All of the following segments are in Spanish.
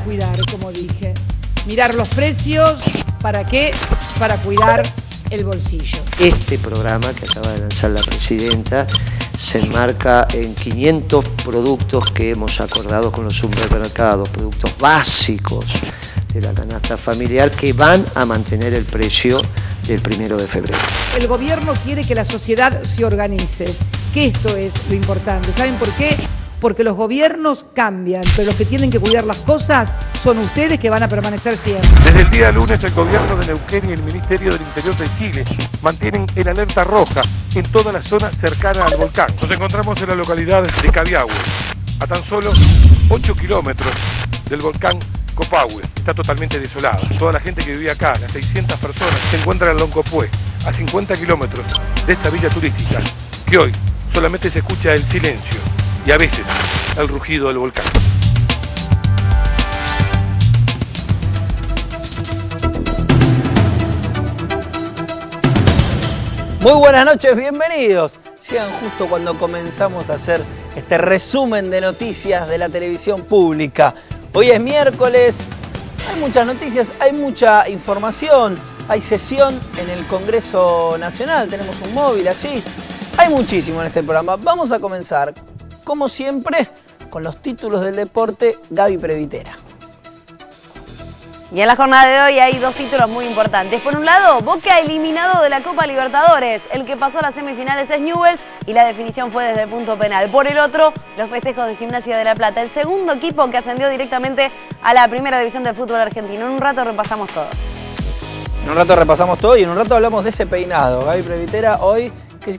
cuidar, como dije. Mirar los precios, ¿para qué? Para cuidar el bolsillo. Este programa que acaba de lanzar la presidenta se enmarca en 500 productos que hemos acordado con los supermercados, productos básicos de la canasta familiar que van a mantener el precio del 1 de febrero. El gobierno quiere que la sociedad se organice, que esto es lo importante. ¿Saben por qué? Porque los gobiernos cambian, pero los que tienen que cuidar las cosas son ustedes, que van a permanecer siempre. Desde el día lunes el gobierno de Neuquén y el Ministerio del Interior de Chile mantienen el alerta roja en toda la zona cercana al volcán. Nos encontramos en la localidad de Cabiahue, a tan solo 8 kilómetros del volcán Copahue. Está totalmente desolada. Toda la gente que vivía acá, las 600 personas, se encuentran en Loncopué, a 50 kilómetros de esta villa turística, que hoy solamente se escucha el silencio y a veces el rugido del volcán. Muy buenas noches, bienvenidos. Llegan justo cuando comenzamos a hacer este resumen de noticias de la televisión pública. Hoy es miércoles, hay muchas noticias, hay mucha información, hay sesión en el Congreso Nacional, tenemos un móvil allí, hay muchísimo en este programa. Vamos a comenzar, como siempre, con los títulos del deporte. Gaby Previtera. Y en la jornada de hoy hay dos títulos muy importantes. Por un lado, Boca eliminado de la Copa Libertadores. El que pasó a las semifinales es Newell's y la definición fue desde el punto penal. Por el otro, los festejos de Gimnasia de La Plata. El segundo equipo que ascendió directamente a la primera división del fútbol argentino. En un rato repasamos todo. En un rato repasamos todo y en un rato hablamos de ese peinado. Gaby Previtera, hoy,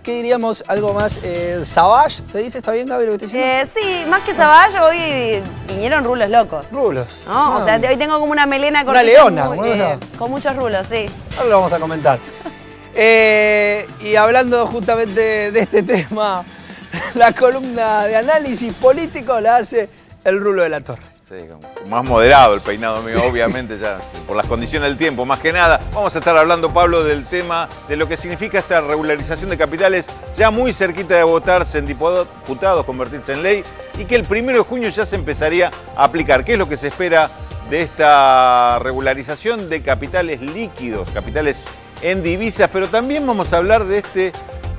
¿qué diríamos? Algo más savage, ¿se dice? ¿Está bien, Gaby, lo que estoy diciendo? Sí, más que savage, hoy vinieron rulos locos. Rulos. ¿No? O sea, hoy tengo como una melena una leona, con muchos rulos, sí. Ahora lo vamos a comentar. Y hablando justamente de este tema, la columna de análisis político la hace el Rulo de la Torre. Sí, más moderado el peinado mío, obviamente, ya por las condiciones del tiempo, más que nada. Vamos a estar hablando, Pablo, del tema de lo que significa esta regularización de capitales, ya muy cerquita de votarse en diputados, convertirse en ley, y que el 1 de junio ya se empezaría a aplicar. ¿Qué es lo que se espera de esta regularización de capitales líquidos, capitales en divisas? Pero también vamos a hablar de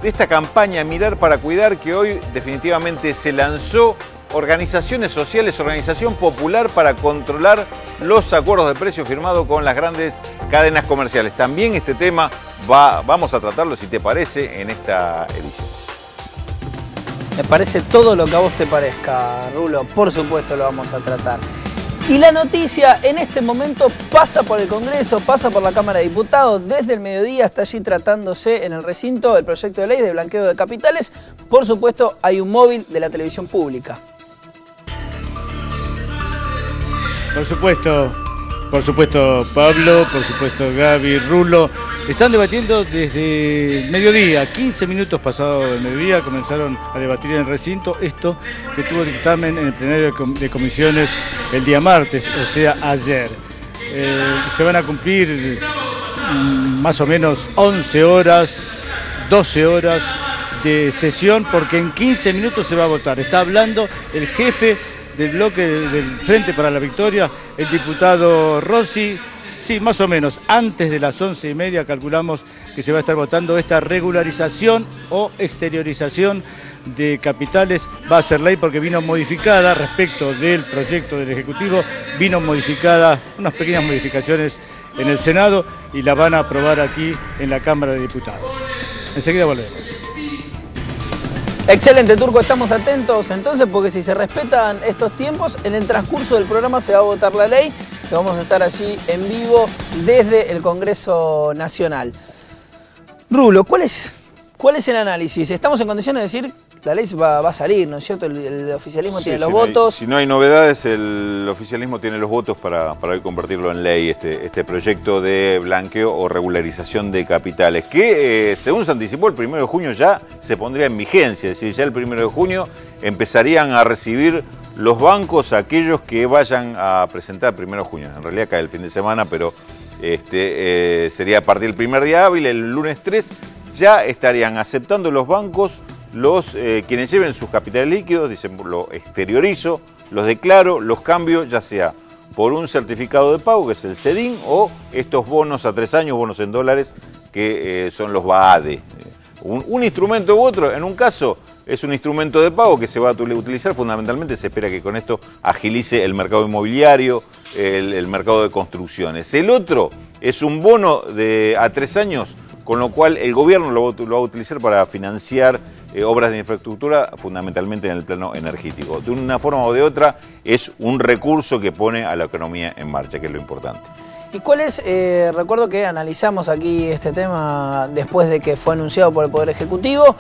esta campaña Mirar para Cuidar, que hoy definitivamente se lanzó. Organizaciones sociales, organización popular para controlar los acuerdos de precio firmados con las grandes cadenas comerciales. También este tema vamos a tratarlo, si te parece, en esta edición. Me parece todo lo que a vos te parezca, Rulo. Por supuesto lo vamos a tratar. Y la noticia en este momento pasa por el Congreso, pasa por la Cámara de Diputados. Desde el mediodía está allí tratándose en el recinto el proyecto de ley de blanqueo de capitales. Por supuesto, hay un móvil de la televisión pública. Por supuesto Pablo, por supuesto Gaby, Rulo, están debatiendo desde mediodía, 15 minutos pasado el mediodía, comenzaron a debatir en el recinto esto que tuvo dictamen en el plenario de comisiones el día martes, o sea ayer. Se van a cumplir más o menos 11 horas, 12 horas de sesión porque en 15 minutos se va a votar. Está hablando el jefe del bloque del Frente para la Victoria, el diputado Rossi. Sí, más o menos, antes de las 11:30 calculamos que se va a estar votando esta regularización o exteriorización de capitales. Va a ser ley porque vino modificada respecto del proyecto del Ejecutivo, vino modificada, unas pequeñas modificaciones en el Senado y la van a aprobar aquí en la Cámara de Diputados. Enseguida volvemos. Excelente, Turco, estamos atentos entonces porque si se respetan estos tiempos, en el transcurso del programa se va a votar la ley y vamos a estar allí en vivo desde el Congreso Nacional. Rulo, ¿cuál es el análisis? ¿Estamos en condiciones de decir la ley va a salir, ¿no es cierto? El oficialismo tiene los votos. Si no hay novedades, el oficialismo tiene los votos para hoy convertirlo en ley, este proyecto de blanqueo o regularización de capitales, que según se anticipó el 1 de junio ya se pondría en vigencia, es decir, ya el 1 de junio empezarían a recibir los bancos aquellos que vayan a presentar el 1 de junio. En realidad cae el fin de semana, pero sería a partir del primer día hábil, el lunes 3, ya estarían aceptando los bancos quienes lleven sus capitales líquidos, dicen, lo exteriorizo, los declaro, los cambio, ya sea por un certificado de pago, que es el CEDIN, o estos bonos a 3 años, bonos en dólares, que son los BAADE. Un instrumento u otro, en un caso es un instrumento de pago que se va a utilizar, fundamentalmente se espera que con esto agilice el mercado inmobiliario, el mercado de construcciones. El otro es un bono a 3 años, con lo cual el gobierno lo va a utilizar para financiar obras de infraestructura, fundamentalmente en el plano energético. De una forma o de otra, es un recurso que pone a la economía en marcha, que es lo importante. ¿Y cuál es? Recuerdo que analizamos aquí este tema después de que fue anunciado por el Poder Ejecutivo.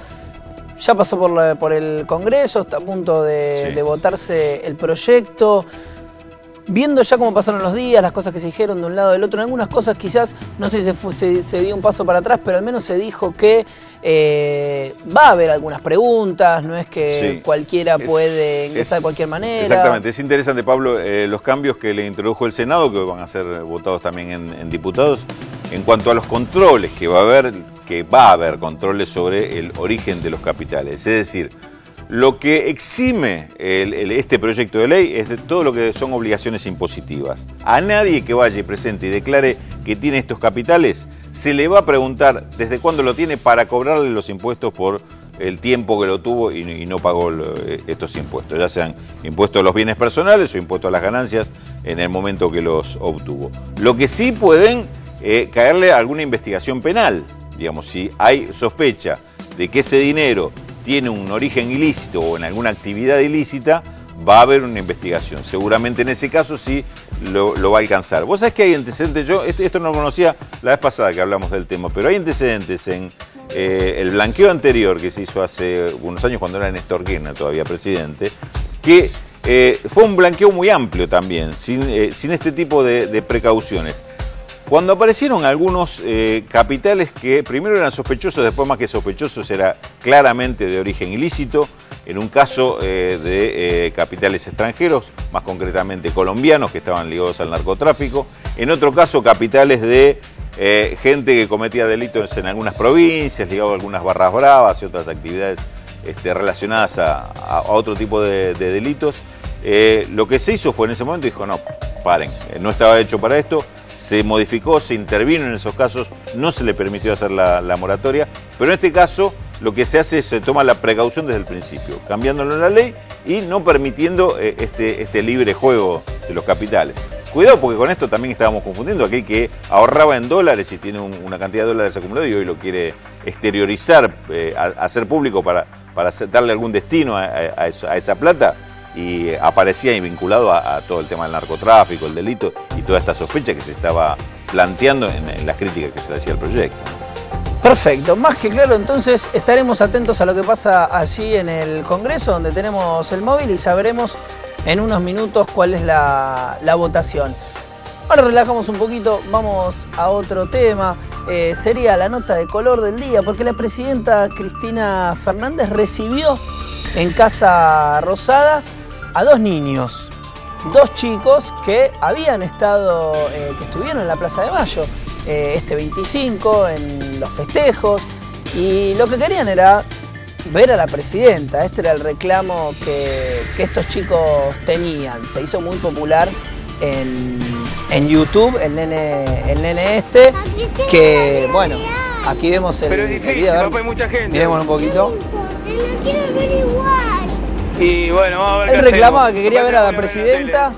Ya pasó por el Congreso, está a punto de votarse el proyecto. Viendo ya cómo pasaron los días, las cosas que se dijeron de un lado del otro, en algunas cosas quizás, no sé si se dio un paso para atrás, pero al menos se dijo que va a haber algunas preguntas, no es que cualquiera puede ingresar de cualquier manera. Exactamente, es interesante, Pablo, los cambios que le introdujo el Senado, que van a ser votados también en diputados, en cuanto a los controles que va a haber controles sobre el origen de los capitales, es decir, lo que exime este proyecto de ley es de todo lo que son obligaciones impositivas. A nadie que vaya y presente y declare que tiene estos capitales, se le va a preguntar desde cuándo lo tiene para cobrarle los impuestos por el tiempo que lo tuvo y no pagó estos impuestos, ya sean impuestos a los bienes personales o impuestos a las ganancias en el momento que los obtuvo. Lo que sí pueden caerle a alguna investigación penal, digamos, si hay sospecha de que ese dinero tiene un origen ilícito o en alguna actividad ilícita, va a haber una investigación. Seguramente en ese caso sí lo va a alcanzar. Vos sabés que hay antecedentes, yo esto no lo conocía la vez pasada que hablamos del tema, pero hay antecedentes en el blanqueo anterior que se hizo hace unos años cuando era Néstor Kirchner todavía presidente, que fue un blanqueo muy amplio también, sin este tipo de precauciones. Cuando aparecieron algunos capitales que primero eran sospechosos, después más que sospechosos era claramente de origen ilícito, en un caso de capitales extranjeros, más concretamente colombianos que estaban ligados al narcotráfico, en otro caso capitales de gente que cometía delitos en algunas provincias, ligados a algunas barras bravas y otras actividades relacionadas a otro tipo de delitos. Lo que se hizo fue en ese momento, dijo, no, paren, no estaba hecho para esto, se modificó, se intervino en esos casos, no se le permitió hacer la moratoria, pero en este caso lo que se hace es se toma la precaución desde el principio, cambiándolo en la ley y no permitiendo este libre juego de los capitales. Cuidado porque con esto también estábamos confundiendo a aquel que ahorraba en dólares y tiene una cantidad de dólares acumulados y hoy lo quiere exteriorizar, hacer público para darle algún destino a esa plata. Y aparecía vinculado a todo el tema del narcotráfico, el delito y toda esta sospecha que se estaba planteando en las críticas que se le hacía al proyecto. Perfecto, más que claro, entonces estaremos atentos a lo que pasa allí en el Congreso, donde tenemos el móvil y sabremos en unos minutos cuál es la votación. Ahora relajamos un poquito, vamos a otro tema, sería la nota de color del día, porque la presidenta Cristina Fernández recibió en Casa Rosada a 2 niños, 2 chicos que habían estado, que estuvieron en la Plaza de Mayo este 25 en los festejos y lo que querían era ver a la presidenta. Este era el reclamo que estos chicos tenían. Se hizo muy popular en YouTube el nene este, que bueno, aquí vemos el video. Papá, hay mucha gente. Miremos un poquito. Lo quiero ver igual. Y bueno, vamos a ver. Él reclamaba que quería ver a la presidenta.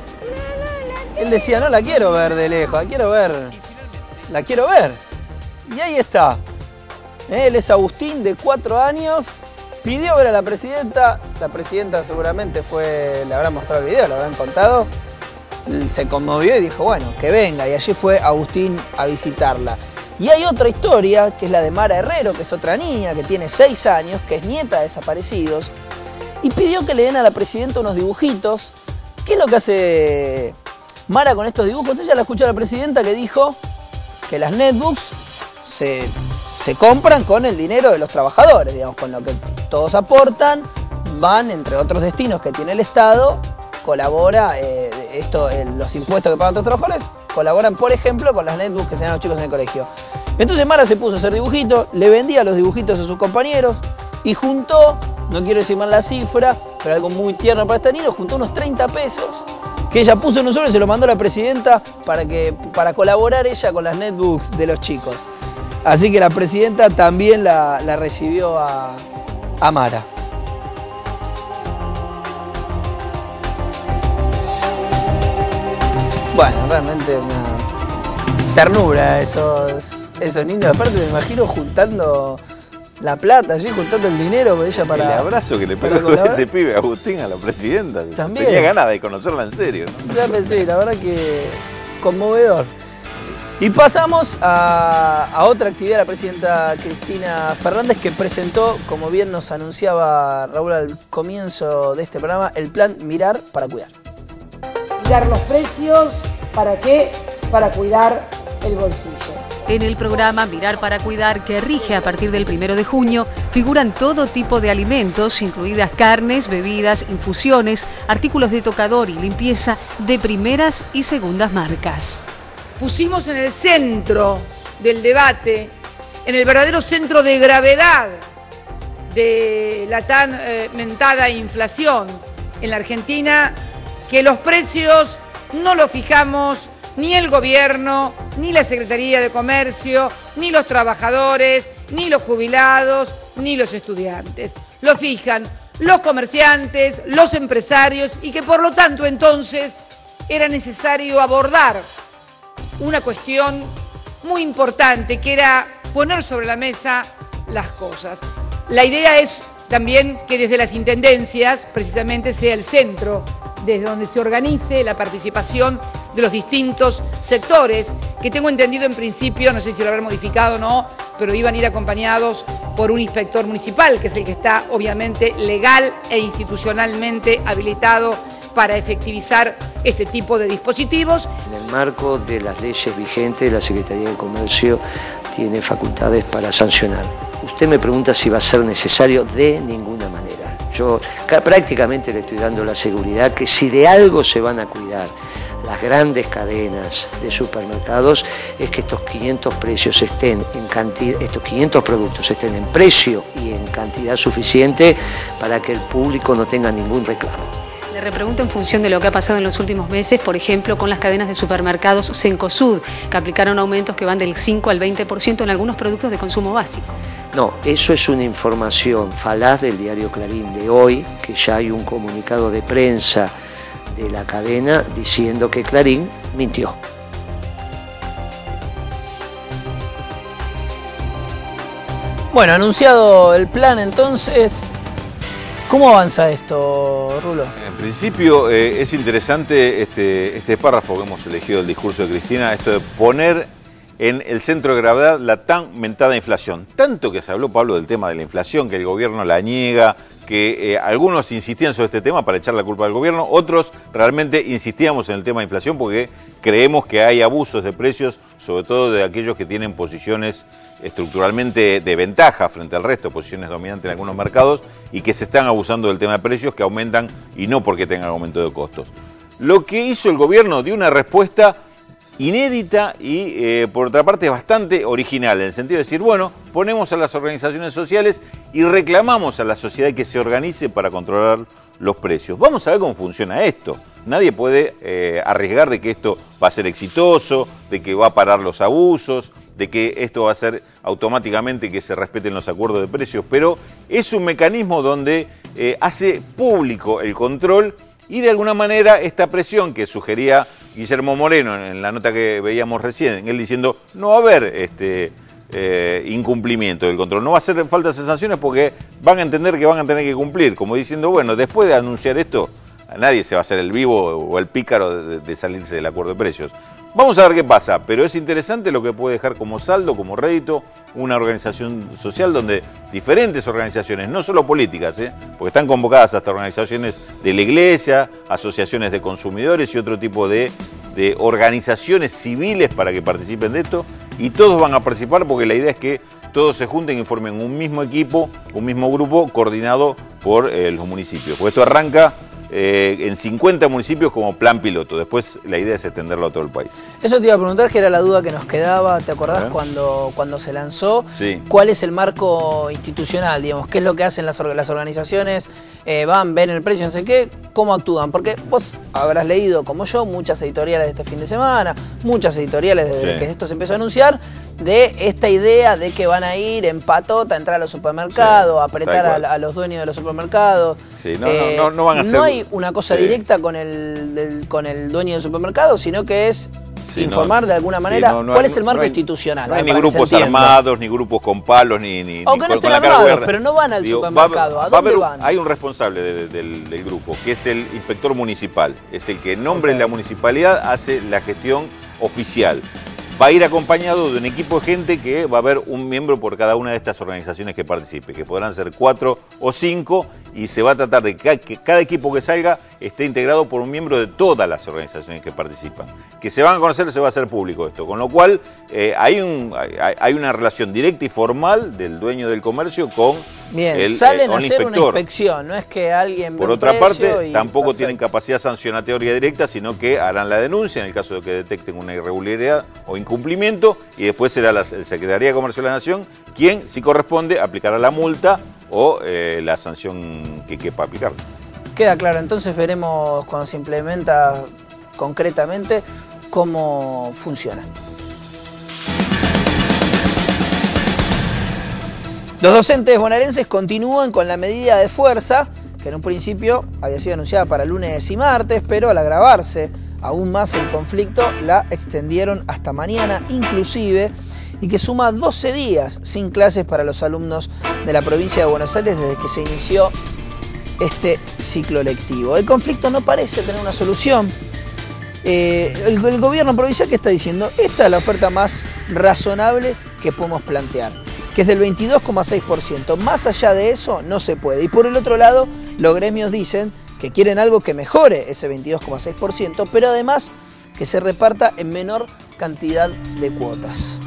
Él decía, no la quiero ver de lejos, la quiero ver. Y ahí está. Él es Agustín, de 4 años. Pidió ver a la presidenta seguramente le habrán mostrado el video, le habrán contado. Se conmovió y dijo, bueno, que venga. Y allí fue Agustín a visitarla. Y hay otra historia, que es la de Mara Herrero, que es otra niña, que tiene 6 años, que es nieta de desaparecidos, y pidió que le den a la presidenta unos dibujitos. ¿Qué es lo que hace Mara con estos dibujos? Ella la escuchó a la presidenta que dijo que las netbooks se compran con el dinero de los trabajadores, digamos, con lo que todos aportan, van, entre otros destinos que tiene el Estado, colabora, los impuestos que pagan los trabajadores, colaboran, por ejemplo, con las netbooks que se dan a los chicos en el colegio. Entonces Mara se puso a hacer dibujitos, le vendía los dibujitos a sus compañeros y juntó, no quiero decir mal la cifra, pero algo muy tierno para este niño, juntó unos 30 pesos que ella puso en un sobre y se lo mandó a la presidenta para colaborar ella con las netbooks de los chicos. Así que la presidenta también la recibió a Mara. Bueno, realmente una ternura esos niños. Aparte me imagino juntando la plata allí, juntando el dinero ella para... El abrazo que le pegó ese pibe Agustín a la presidenta. También. Tenía ganas de conocerla en serio, ¿no? Ya pensé, la verdad que conmovedor. Y pasamos a otra actividad de la presidenta Cristina Fernández, que presentó, como bien nos anunciaba Raúl al comienzo de este programa, el plan Mirar para Cuidar. Cuidar los precios, ¿para qué? Para cuidar el bolsillo. En el programa Mirar para Cuidar, que rige a partir del 1 de junio, figuran todo tipo de alimentos, incluidas carnes, bebidas, infusiones, artículos de tocador y limpieza de primeras y segundas marcas. Pusimos en el centro del debate, en el verdadero centro de gravedad de la tan mentada inflación en la Argentina, que los precios no los fijamos ni el gobierno, ni la Secretaría de Comercio, ni los trabajadores, ni los jubilados, ni los estudiantes. Lo fijan los comerciantes, los empresarios, y que por lo tanto entonces era necesario abordar una cuestión muy importante, que era poner sobre la mesa las cosas. La idea es también que desde las intendencias precisamente sea el centro desde donde se organice la participación de los distintos sectores, que tengo entendido en principio, no sé si lo habrán modificado o no, pero iban a ir acompañados por un inspector municipal, que es el que está obviamente legal e institucionalmente habilitado para efectivizar este tipo de dispositivos. En el marco de las leyes vigentes, la Secretaría de Comercio tiene facultades para sancionar. Usted me pregunta si va a ser necesario. De ninguna manera. Yo prácticamente le estoy dando la seguridad que si de algo se van a cuidar las grandes cadenas de supermercados, es que estos 500 precios estén en cantidad, estos 500 productos estén en precio y en cantidad suficiente para que el público no tenga ningún reclamo. Le repregunto en función de lo que ha pasado en los últimos meses, por ejemplo, con las cadenas de supermercados Cencosud, que aplicaron aumentos que van del 5 al 20% en algunos productos de consumo básico. No, eso es una información falaz del diario Clarín de hoy, que ya hay un comunicado de prensa de la cadena diciendo que Clarín mintió. Bueno, anunciado el plan entonces, ¿cómo avanza esto, Rulo? En principio es interesante este párrafo que hemos elegido del discurso de Cristina, esto de poner en el centro de gravedad la tan mentada inflación. Tanto que se habló, Pablo, del tema de la inflación, que el gobierno la niega, que algunos insistían sobre este tema para echar la culpa al gobierno, otros realmente insistíamos en el tema de inflación porque creemos que hay abusos de precios, sobre todo de aquellos que tienen posiciones estructuralmente de ventaja frente al resto, posiciones dominantes en algunos mercados, y que se están abusando del tema de precios, que aumentan y no porque tengan aumento de costos. Lo que hizo el gobierno dio una respuesta inédita y por otra parte bastante original, en el sentido de decir, bueno, ponemos a las organizaciones sociales y reclamamos a la sociedad que se organice para controlar los precios. Vamos a ver cómo funciona esto. Nadie puede arriesgar de que esto va a ser exitoso, de que va a parar los abusos, de que esto va a ser automáticamente que se respeten los acuerdos de precios, pero es un mecanismo donde hace público el control y de alguna manera esta presión que sugería Guillermo Moreno en la nota que veíamos recién, él diciendo no va a haber incumplimiento del control, no va a hacer falta hacer sanciones porque van a entender que van a tener que cumplir, como diciendo, bueno, después de anunciar esto, a nadie se va a hacer el vivo o el pícaro de salirse del acuerdo de precios. Vamos a ver qué pasa, pero es interesante lo que puede dejar como saldo, como rédito, una organización social donde diferentes organizaciones, no solo políticas, porque están convocadas hasta organizaciones de la iglesia, asociaciones de consumidores y otro tipo de organizaciones civiles para que participen de esto, y todos van a participar porque la idea es que todos se junten y formen un mismo equipo, un mismo grupo coordinado por los municipios. Porque esto arranca en 50 municipios como plan piloto. Después la idea es extenderlo a todo el país. Eso te iba a preguntar, que era la duda que nos quedaba, ¿te acordás cuando se lanzó? Sí. ¿Cuál es el marco institucional, digamos? ¿Qué es lo que hacen las organizaciones? Van, ven el precio, no sé qué, ¿cómo actúan? Porque vos habrás leído, como yo, muchas editoriales de este fin de semana, muchas editoriales desde que esto se empezó a anunciar, de esta idea de que van a ir en patota, a entrar a los supermercados, a apretar a los dueños de los supermercados. Sí, no van a hacer... No hay una cosa directa con el dueño del supermercado, sino que es informar de alguna manera cuál es el marco institucional. No hay ni grupos armados, ni grupos con palos, ni aunque no estén armados, pero no van al supermercado. ¿A dónde van? Hay un responsable del grupo, que es el inspector municipal. Es el que en nombre de la municipalidad hace la gestión oficial. Va a ir acompañado de un equipo de gente que va a haber un miembro por cada una de estas organizaciones que participe, que podrán ser 4 o 5, y se va a tratar de que cada equipo que salga esté integrado por un miembro de todas las organizaciones que participan. Que se van a conocer, se va a hacer público esto, con lo cual hay una relación directa y formal del dueño del comercio con salen a hacer una inspección, no es que alguien por otra parte, tampoco tienen capacidad sancionatoria directa, sino que harán la denuncia en el caso de que detecten una irregularidad o incumplimiento, y después será la Secretaría de Comercio de la Nación quien, si corresponde, aplicará la multa o la sanción que quepa aplicar. Queda claro, entonces veremos cuando se implementa concretamente cómo funciona. Los docentes bonaerenses continúan con la medida de fuerza, que en un principio había sido anunciada para lunes y martes, pero al agravarse aún más el conflicto, la extendieron hasta mañana inclusive, y que suma 12 días sin clases para los alumnos de la provincia de Buenos Aires desde que se inició este ciclo lectivo. El conflicto no parece tener una solución. El gobierno provincial, ¿qué está diciendo? Esta es la oferta más razonable que podemos plantear, que es del 22,6%. Más allá de eso no se puede. Y por el otro lado, los gremios dicen que quieren algo que mejore ese 22,6%, pero además que se reparta en menor cantidad de cuotas.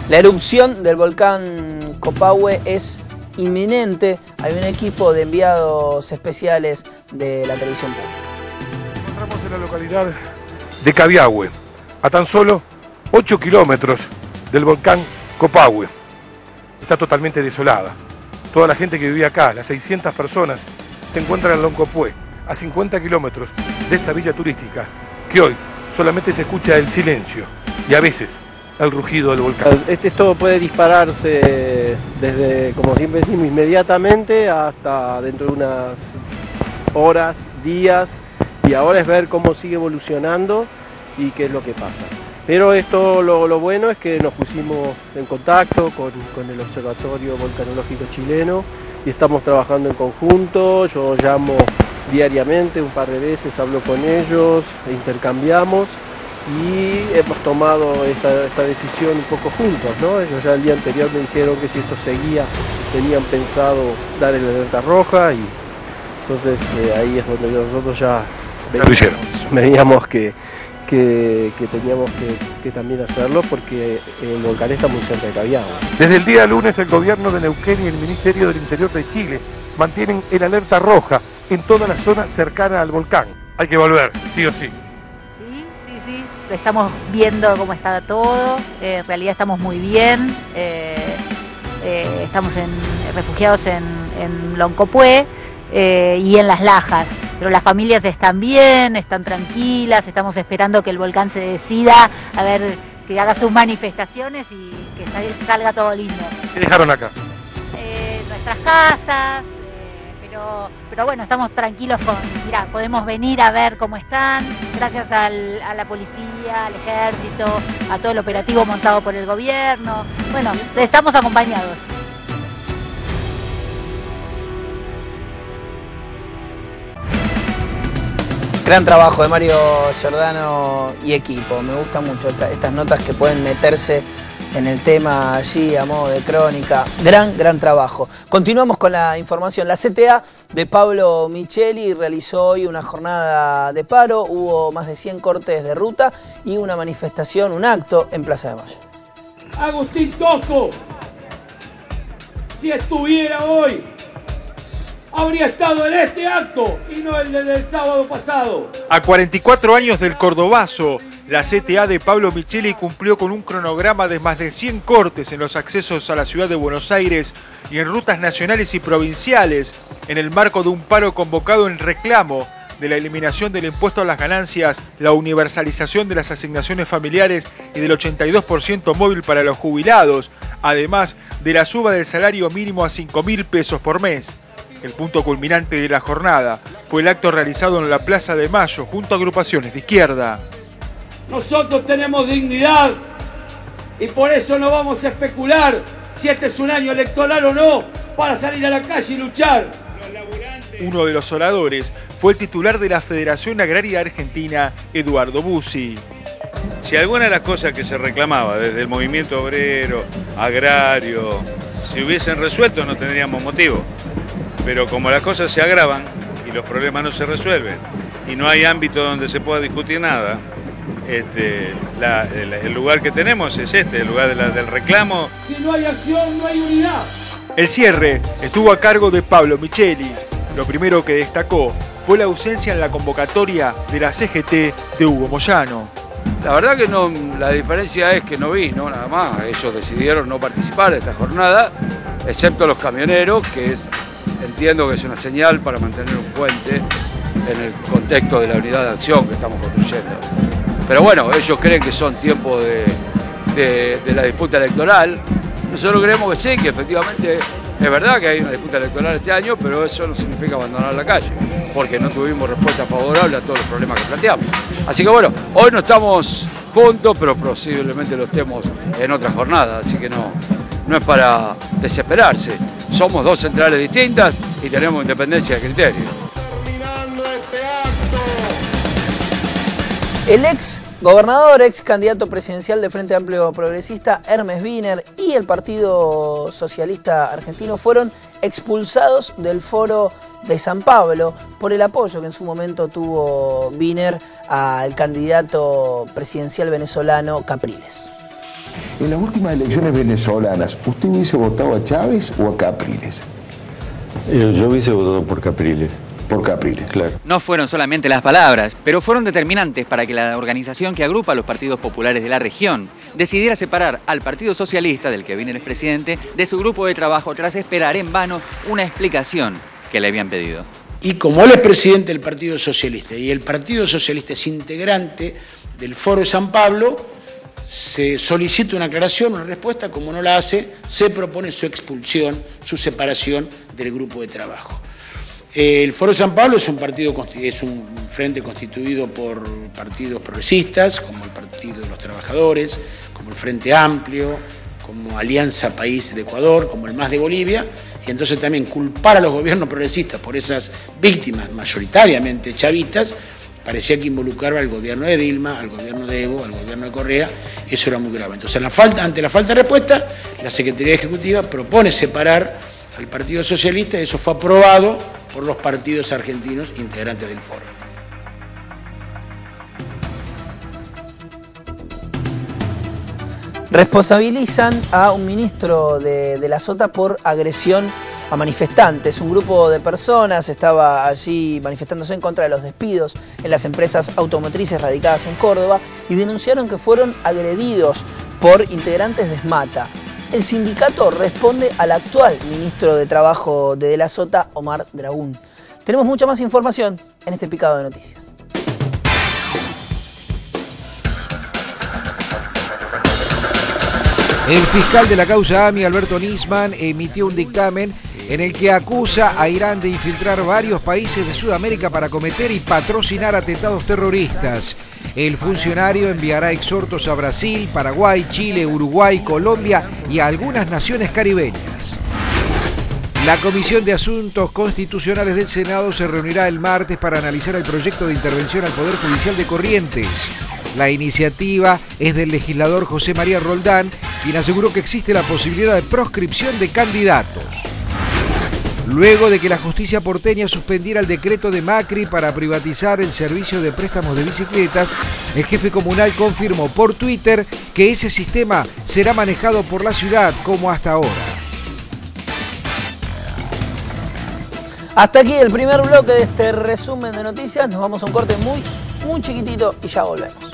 La erupción del volcán Copahue es inminente. Hay un equipo de enviados especiales de la televisión pública. Nos encontramos en la localidad de Cabiahue, a tan solo 8 kilómetros del volcán Copahue. Está totalmente desolada. Toda la gente que vivía acá, las 600 personas, se encuentran en Loncopué, a 50 kilómetros de esta villa turística, que hoy solamente se escucha el silencio y a veces el rugido del volcán. Esto puede dispararse desde, como siempre decimos, inmediatamente hasta dentro de unas horas, días, y ahora es ver cómo sigue evolucionando y qué es lo que pasa. Pero esto, lo bueno es que nos pusimos en contacto con el Observatorio Volcanológico Chileno y estamos trabajando en conjunto. Yo llamo diariamente, un par de veces hablo con ellos, intercambiamos y hemos tomado esta decisión un poco juntos, ¿no? Ellos ya el día anterior me dijeron que si esto seguía tenían pensado dar el alerta roja, y entonces ahí es donde nosotros ya veíamos que teníamos que también hacerlo, porque el volcán está muy cerca de Cabiahue. Desde el día lunes el gobierno de Neuquén y el Ministerio del Interior de Chile mantienen el alerta roja en toda la zona cercana al volcán. Hay que volver, sí o sí. Sí, estamos viendo cómo está todo, en realidad estamos muy bien, estamos refugiados en Loncopué y en Las Lajas, pero las familias están bien, están tranquilas, estamos esperando que el volcán se decida, a ver, que haga sus manifestaciones y que salga todo lindo. ¿Qué dejaron acá? Nuestras casas, pero bueno, estamos tranquilos mirá, podemos venir a ver cómo están, gracias a la policía, al ejército, a todo el operativo montado por el gobierno. Bueno, estamos acompañados. Gran trabajo de Mario Giordano y equipo. Me gusta mucho estas notas que pueden meterse en el tema allí a modo de crónica. Gran trabajo. Continuamos con la información. La CTA de Pablo Micheli realizó hoy una jornada de paro. Hubo más de 100 cortes de ruta y una manifestación, un acto en Plaza de Mayo. Agustín Tosco, si estuviera hoy, habría estado en este acto y no el del sábado pasado. A 44 años del Cordobazo, la CTA de Pablo Micheli cumplió con un cronograma de más de 100 cortes en los accesos a la ciudad de Buenos Aires y en rutas nacionales y provinciales, en el marco de un paro convocado en reclamo de la eliminación del impuesto a las ganancias, la universalización de las asignaciones familiares y del 82% móvil para los jubilados, además de la suba del salario mínimo a 5.000 pesos por mes. El punto culminante de la jornada fue el acto realizado en la Plaza de Mayo junto a agrupaciones de izquierda. Nosotros tenemos dignidad y por eso no vamos a especular si este es un año electoral o no para salir a la calle y luchar. Uno de los oradores fue el titular de la Federación Agraria Argentina, Eduardo Bussi. Si alguna de las cosas que se reclamaba desde el movimiento obrero, agrario, se hubiesen resuelto no tendríamos motivo. Pero como las cosas se agravan y los problemas no se resuelven y no hay ámbito donde se pueda discutir nada, el lugar que tenemos es el lugar del reclamo. Si no hay acción, no hay unidad. El cierre estuvo a cargo de Pablo Micheli. Lo primero que destacó fue la ausencia en la convocatoria de la CGT de Hugo Moyano. La verdad que no, la diferencia es que no vino, nada más. Ellos decidieron no participar de esta jornada, excepto los camioneros, que entiendo que es una señal para mantener un puente en el contexto de la unidad de acción que estamos construyendo. Pero bueno, ellos creen que son tiempos de la disputa electoral. Nosotros creemos que sí, que efectivamente es verdad que hay una disputa electoral este año, pero eso no significa abandonar la calle, porque no tuvimos respuesta favorable a todos los problemas que planteamos. Así que bueno, hoy no estamos juntos, pero posiblemente lo estemos en otra jornada, así que no es para desesperarse. Somos dos centrales distintas y tenemos independencia de criterio. El ex gobernador, ex candidato presidencial de Frente Amplio Progresista, Hermes Wiener, y el Partido Socialista Argentino fueron expulsados del Foro de San Pablo por el apoyo que en su momento tuvo Wiener al candidato presidencial venezolano Capriles. En las últimas elecciones venezolanas, ¿usted hubiese votado a Chávez o a Capriles? Yo hubiese votado por Capriles. Por Capriles, claro. No fueron solamente las palabras, pero fueron determinantes para que la organización que agrupa a los partidos populares de la región decidiera separar al Partido Socialista, del que Wiener es presidente, de su grupo de trabajo tras esperar en vano una explicación que le habían pedido. Y como él es presidente del Partido Socialista y el Partido Socialista es integrante del Foro de San Pablo, se solicita una aclaración, una respuesta. Como no la hace, se propone su expulsión, su separación del grupo de trabajo. El Foro de San Pablo es un frente constituido por partidos progresistas, como el Partido de los Trabajadores, como el Frente Amplio, como Alianza País de Ecuador, como el MAS de Bolivia, y entonces también culpar a los gobiernos progresistas por esas víctimas mayoritariamente chavistas, parecía que involucraba al gobierno de Dilma, al gobierno de Evo, al gobierno de Correa. Eso era muy grave. Entonces, ante la falta de respuesta, la Secretaría Ejecutiva propone separar al Partido Socialista, y eso fue aprobado por los partidos argentinos integrantes del foro. Responsabilizan a un ministro de la Sota por agresión a manifestantes. Un grupo de personas estaba allí manifestándose en contra de los despidos en las empresas automotrices radicadas en Córdoba y denunciaron que fueron agredidos por integrantes de SMATA. El sindicato responde al actual ministro de Trabajo de la Sota, Omar Dragún. Tenemos mucha más información en este picado de noticias. El fiscal de la causa AMI, Alberto Nisman, emitió un dictamen en el que acusa a Irán de infiltrar varios países de Sudamérica para cometer y patrocinar atentados terroristas. El funcionario enviará exhortos a Brasil, Paraguay, Chile, Uruguay, Colombia y a algunas naciones caribeñas. La Comisión de Asuntos Constitucionales del Senado se reunirá el martes para analizar el proyecto de intervención al Poder Judicial de Corrientes. La iniciativa es del legislador José María Roldán, quien aseguró que existe la posibilidad de proscripción de candidatos. Luego de que la justicia porteña suspendiera el decreto de Macri para privatizar el servicio de préstamos de bicicletas, el jefe comunal confirmó por Twitter que ese sistema será manejado por la ciudad como hasta ahora. Hasta aquí el primer bloque de este resumen de noticias. Nos vamos a un corte muy chiquitito y ya volvemos.